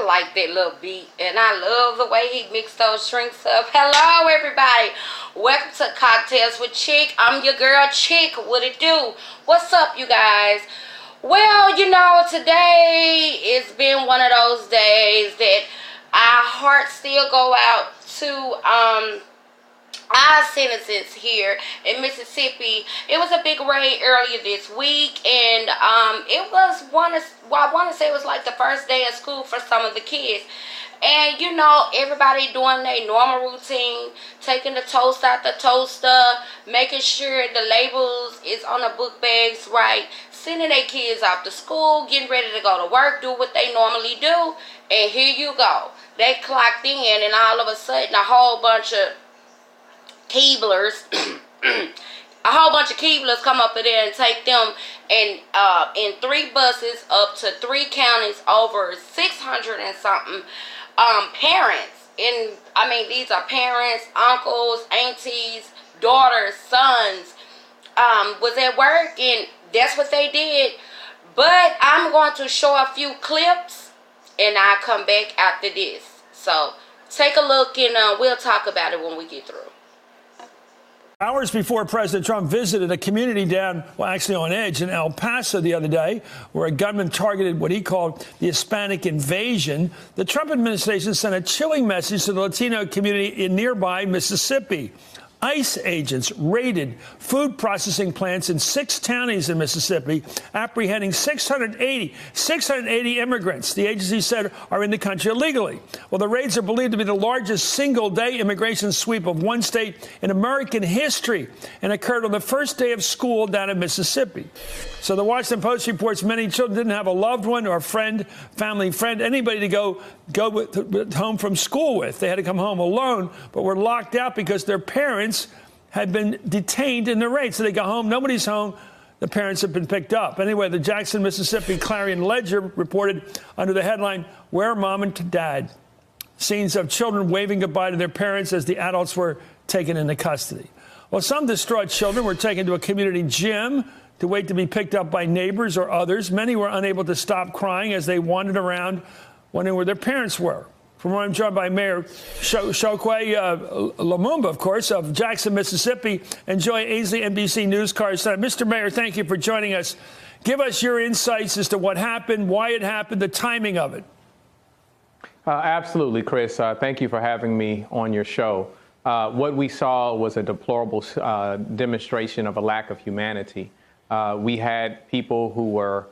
like that little beat, and I love the way he mixed those drinks up. Hello, everybody. Welcome to Cocktails with Chick. I'm your girl, Chick. What it do? What's up, you guys? Well, you know, today it's been one of those days that our hearts still go out to our citizens here in Mississippi. It was a big raid earlier this week, and it was I want to say it was like the first day of school for some of the kids. And you know, everybody doing their normal routine, taking the toast out the toaster, making sure the labels is on the book bags right, sending their kids off to school, getting ready to go to work, do what they normally do. And here you go, they clocked in, and all of a sudden a whole bunch of Keeblers come up in there and take them and in 3 buses up to 3 counties, over 600 and something parents. And I mean, these are parents, uncles, aunties, daughters, sons, was at work, and that's what they did. But I'm going to show a few clips and I'll come back after this. So take a look, and we'll talk about it when we get through. Hours before President Trump visited a community down, well, actually on edge in El Paso the other day, where a gunman targeted what he called the Hispanic invasion, the Trump administration sent a chilling message to the Latino community in nearby Mississippi. ICE agents raided food processing plants in 6 counties in Mississippi, apprehending 680 immigrants the agency said are in the country illegally. Well, the raids are believed to be the largest single-day immigration sweep of one state in American history, and occurred on the first day of school down in Mississippi. So the Washington Post reports many children didn't have a loved one or a friend, family friend, anybody to go home from school with. They had to come home alone, but were locked out because their parents had been detained in the raid. So they got home, nobody's home, the parents have been picked up. Anyway, the Jackson, Mississippi Clarion Ledger reported under the headline, "Where Mom and Dad?" Scenes of children waving goodbye to their parents as the adults were taken into custody. Well, some distraught children were taken to a community gym to wait to be picked up by neighbors or others. Many were unable to stop crying as they wandered around wondering where their parents were. From where I'm joined by Mayor Chokwe Lumumba, of course, of Jackson, Mississippi, and Joy Ainsley, NBC News correspondent. Mr. Mayor, thank you for joining us. Give us your insights as to what happened, why it happened, the timing of it. Absolutely, Chris. Thank you for having me on your show. What we saw was a deplorable demonstration of a lack of humanity. We had people who were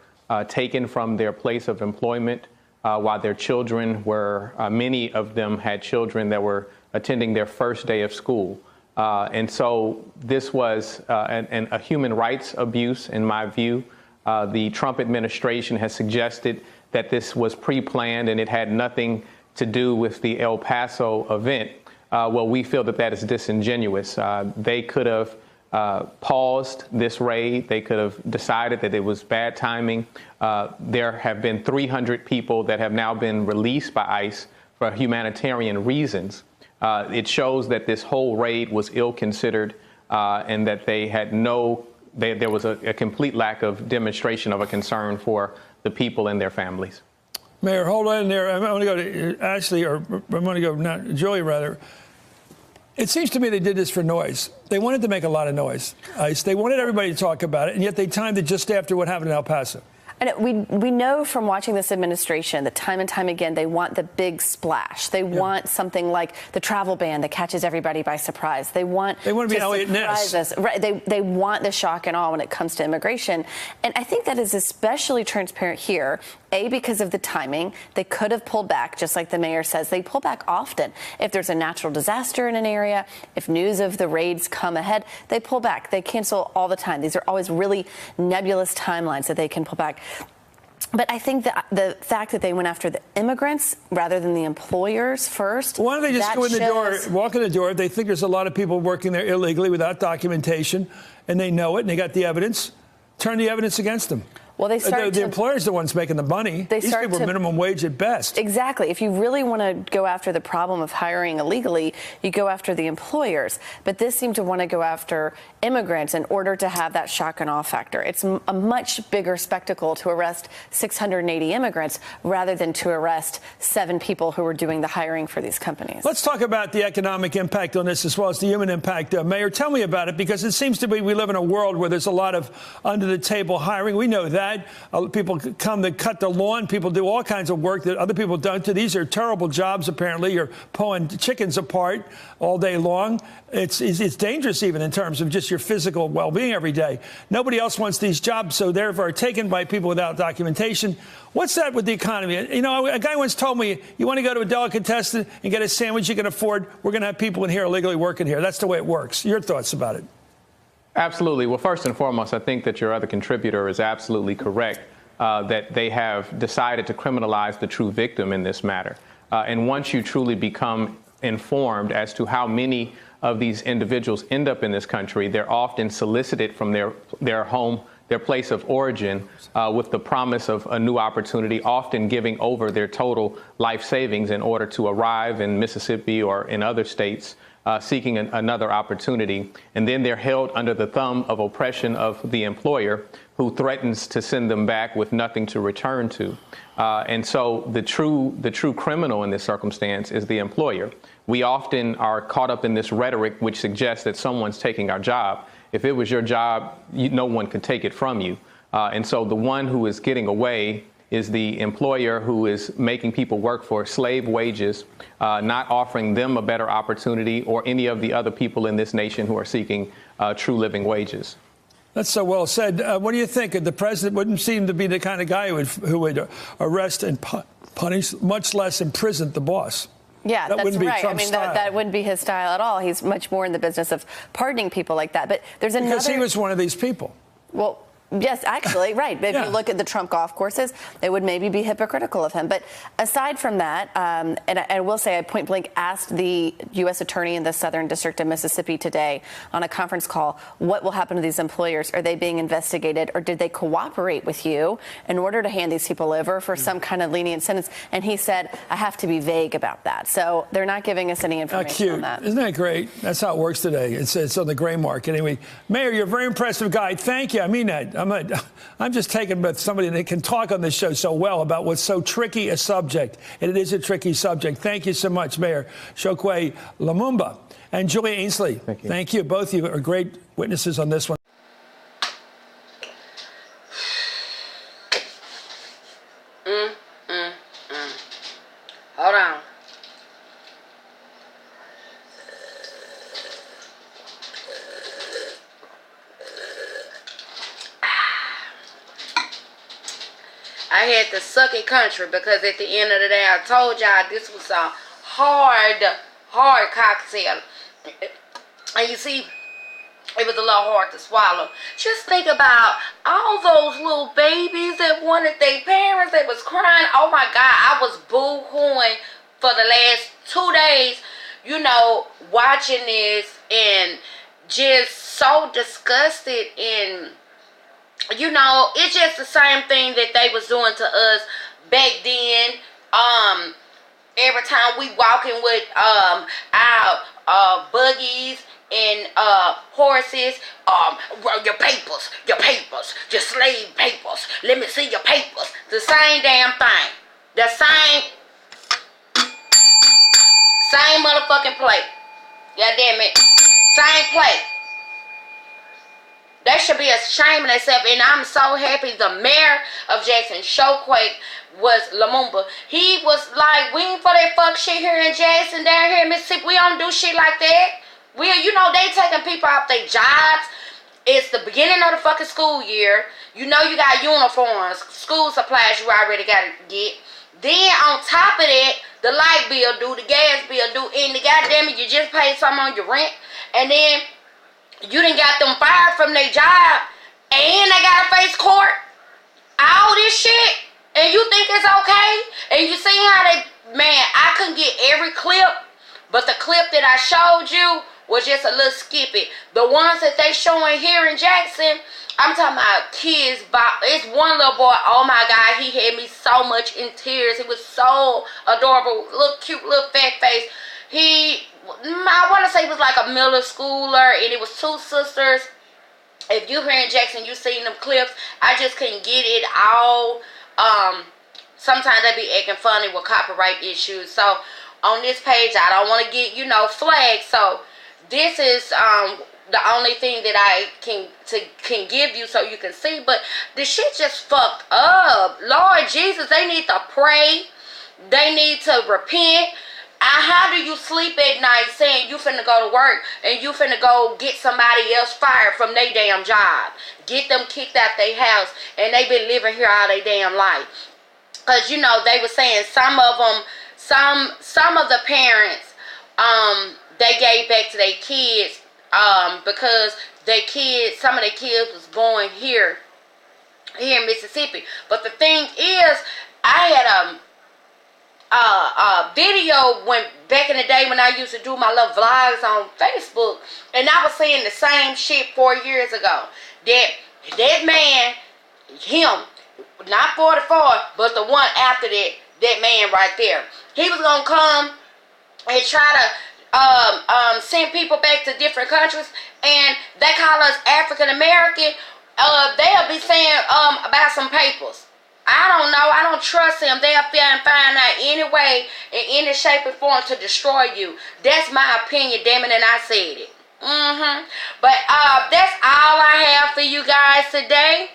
taken from their place of employment while their children were, many of them had children that were attending their first day of school. And so this was a human rights abuse, in my view. The Trump administration has suggested that this was pre-planned and it had nothing to do with the El Paso event. Well, we feel that that is disingenuous. They could have paused this raid. They could have decided that it was bad timing. There have been 300 people that have now been released by ICE for humanitarian reasons. It shows that this whole raid was ill-considered and that they had there was a complete lack of demonstration of a concern for the people and their families. Mayor, hold on there. I want to go to Ashley, or I want to go, not Joey, rather. It seems to me they did this for noise. They wanted to make a lot of noise. They wanted everybody to talk about it, and yet they timed it just after what happened in El Paso. And we know from watching this administration that time and time again, they want the big splash. They want something like the travel ban that catches everybody by surprise. They want to be Elliot Ness. Right. They want the shock and awe when it comes to immigration. And I think that is especially transparent here, A, because of the timing. They could have pulled back, just like the mayor says. They pull back often. If there's a natural disaster in an area, if news of the raids come ahead, they pull back. They cancel all the time. These are always really nebulous timelines that they can pull back. But I think that the fact that they went after the immigrants rather than the employers first. Why don't they just go in the door, walk in the door? They think there's a lot of people working there illegally without documentation, and they know it, and they got the evidence. Turn the evidence against them. Well, they start the employer's the ones making the money. These people are minimum wage at best. Exactly. If you really want to go after the problem of hiring illegally, you go after the employers. But this seemed to want to go after immigrants in order to have that shock and awe factor. It's a much bigger spectacle to arrest 680 immigrants rather than to arrest 7 people who were doing the hiring for these companies. Let's talk about the economic impact on this as well as the human impact. Mayor, tell me about it, because it seems to be we live in a world where there's a lot of under-the-table hiring. We know that. People come to cut the lawn. People do all kinds of work that other people don't do. These are terrible jobs, apparently. You're pulling chickens apart all day long. It's dangerous even in terms of just your physical well-being every day. Nobody else wants these jobs, so therefore taken by people without documentation. What's that with the economy? You know, a guy once told me, you want to go to a delicatessen and get a sandwich you can afford, we're going to have people in here illegally working here. That's the way it works. Your thoughts about it? Absolutely. Well, first and foremost, I think that your other contributor is absolutely correct, that they have decided to criminalize the true victim in this matter. And once you truly become informed as to how many of these individuals end up in this country, they're often solicited from their home, their place of origin, with the promise of a new opportunity, often giving over their total life savings in order to arrive in Mississippi or in other states, seeking another opportunity. And then they're held under the thumb of oppression of the employer, who threatens to send them back with nothing to return to. And so the true criminal in this circumstance is the employer. We often are caught up in this rhetoric which suggests that someone's taking our job. If it was your job, no one could take it from you. And so the one who is getting away is the employer, who is making people work for slave wages, not offering them a better opportunity, or any of the other people in this nation who are seeking true living wages. That's so well said. What do you think? The president wouldn't seem to be the kind of guy who would arrest and punish, much less imprison the boss. Yeah, that that's be right. Trump's style. That wouldn't be his style at all. He's much more in the business of pardoning people like that. But there's another... Because he was one of these people. Well, yes, actually, right. But if you look at the Trump golf courses, they would maybe be hypocritical of him. But aside from that, and I will say, I point blank asked the U.S. attorney in the Southern District of Mississippi today on a conference call, what will happen to these employers? Are they being investigated, or did they cooperate with you in order to hand these people over for some kind of lenient sentence? And he said, I have to be vague about that. So they're not giving us any information on that. Isn't that great? That's how it works today. It's on the gray market. Anyway, Mayor, you're a very impressive guy. Thank you. I mean that. I'm just taken with somebody that can talk on this show so well about what's so tricky a subject. And it is a tricky subject. Thank you so much, Mayor Chokwe Lumumba and Julia Ainsley. Thank you. Thank you. Both of you are great witnesses on this one. Hold on. I had to suck it country, because at the end of the day, I told y'all this was a hard cocktail. And you see, it was a little hard to swallow. Just think about all those little babies that wanted their parents, that was crying. Oh my God, I was boo-hooing for the last 2 days, you know, watching this, and just so disgusted. And you know, it's just the same thing that they was doing to us back then. Every time we walking with our buggies and horses, your papers, your slave papers. Let me see your papers. The same damn thing. The same motherfucking plate. God damn it. Same plate. They should be ashamed of themselves. And I'm so happy the mayor of Jackson, Chokwe Lumumba, he was like, we ain't for that fuck shit here in Jackson, down here in Mississippi. We don't do shit like that. You know, they taking people off their jobs. It's the beginning of the fucking school year. You know you got uniforms, school supplies you already got to get. Then on top of that, the light bill due, the gas bill due, and the goddamn it, you just paid something on your rent. And then you done got them fired from their job, and they got to face court. All this shit, and you think it's okay? And you see how they, man, I couldn't get every clip, but the clip that I showed you was just a little skippy. The ones that they showing here in Jackson, I'm talking about kids. It's one little boy, oh my God, he had me so much in tears. He was so adorable, little cute, little fat face. I want to say he was like a middle schooler, and it was two sisters. If you here in Jackson, you seen them clips. I just couldn't get it all. Sometimes they be acting funny with copyright issues. So on this page, I don't want to get, flagged. So this is the only thing that I can give you so you can see. But the shit just fucked up. Lord Jesus, they need to pray. They need to repent. How do you sleep at night saying you finna go to work and you finna go get somebody else fired from their damn job? Get them kicked out their house, and they been living here all their damn life. Because, they were saying some of them, some of the parents, they gave back to their kids because some of their kids was born here in Mississippi. But the thing is, I had video when back in the day when I used to do my little vlogs on Facebook, and I was saying the same shit 4 years ago. That man, him, not 44, but the one after that man right there, he was gonna come and try to send people back to different countries, and they call us African American. They'll be saying about some papers. I don't know. I don't trust them. They'll find out any way, in any shape or form to destroy you. That's my opinion, damn it, and I said it. But that's all I have for you guys today.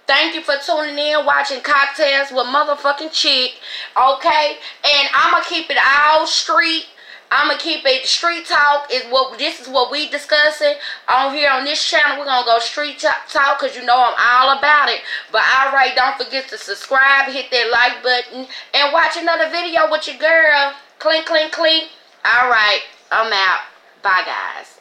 Thank you for tuning in, watching Cocktails with Motherfucking Chick. Okay? And I'm going to keep it all street. I'm going to keep it street talk. This is what we discussing on here on this channel. We're going to go street talk because I'm all about it. But alright, don't forget to subscribe, hit that like button, and watch another video with your girl. Clink, clink, clink. Alright, I'm out. Bye, guys.